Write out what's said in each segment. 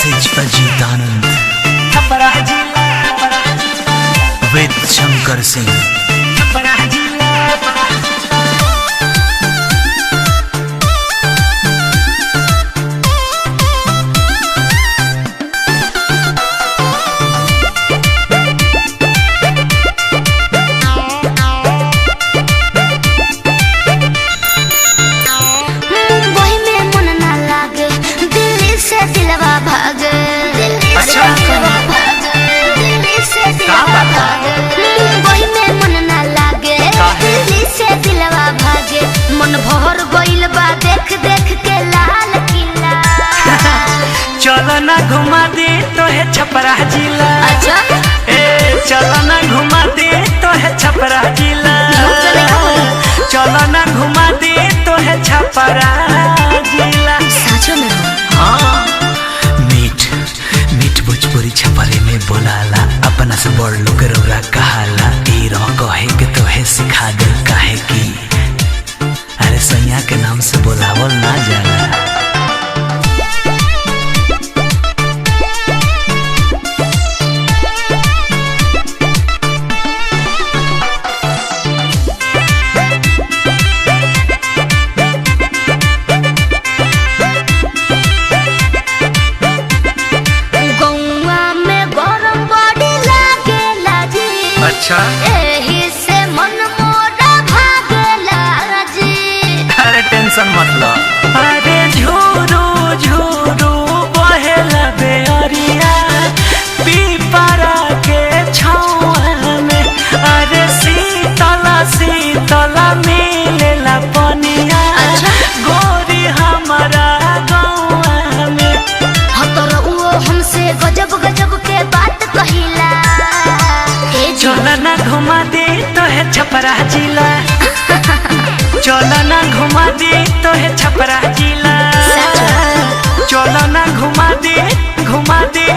Message Ajit आनंद विद शंकर सिंह। मन भर गइल बा देख देख के लाल किला। चलो ना घुमा दे तो है छपरा जिला। अच्छा ए चलो ना घुमा दे तो है छपरा जिला। चलो ना घुमा दे तो है छपरा जिला। सच में हाँ मीठ मीठ भोजपुरी छपरे में बोलाला अपना से बड़ लोग रौरा कहाला ई रह कहे के तो है सिखा दे काहे की अरे सैया के नाम से बोलावल ना जाला। अच्छा एही से मन मोरा भागेला जी। अरे टेंशन मत लो। अरे झूरू झूरू बहेला बेअरिया पीपरा के छाँव में। अरे शीतला शीतला मिलेला पनिया। अच्छा गोरी हमारा गाँव में। हतर वो हमसे गजब गजब के बात कहिला। चलो ना घुमा दे तो है छपरा जिला। चलो ना घुमा दे तो है छपरा जिला। चलो ना घुमा दे घुमा दे।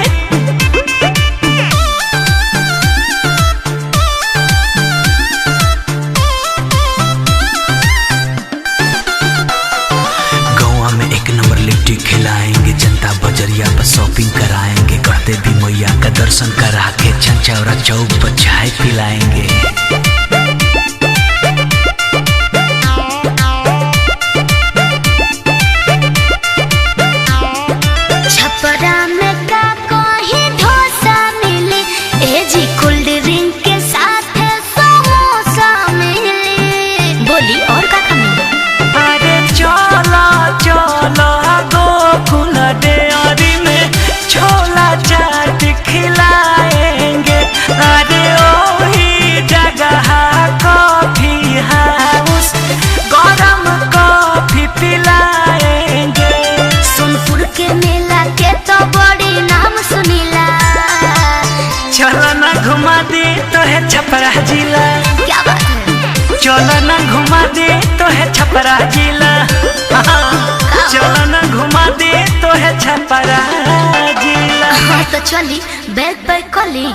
गोवा में एक नंबर लिट्टी खिलाएंगे जनता बजरिया पर शॉपिंग कराएंगे कहते भी मैया का दर्शन करा के छंचौरा चौक पर चाय पिलाएंगे। छपरा में का कोई डोसा मिली ए जी कोल्ड ड्रिंक के साथ समोसा मिली। बोली और का मिली? अरे चलो चलो गोकुल डेयरी में छोला चाट खिलाएंगे। अरे ओही जगह कॉफी हाउस गरम कॉफी पिलाएंगे। सोनपुर के मेला के तो बड़ी नाम सुनीला। चलो ना घुमा दे तो है छपरा जिला। क्या बात है? चलो ना घुमा दे तो है छपरा जिला। चलो ना घुमा दे तो है छपरा जिला। हाँ तो चली बैग पैक कर ली।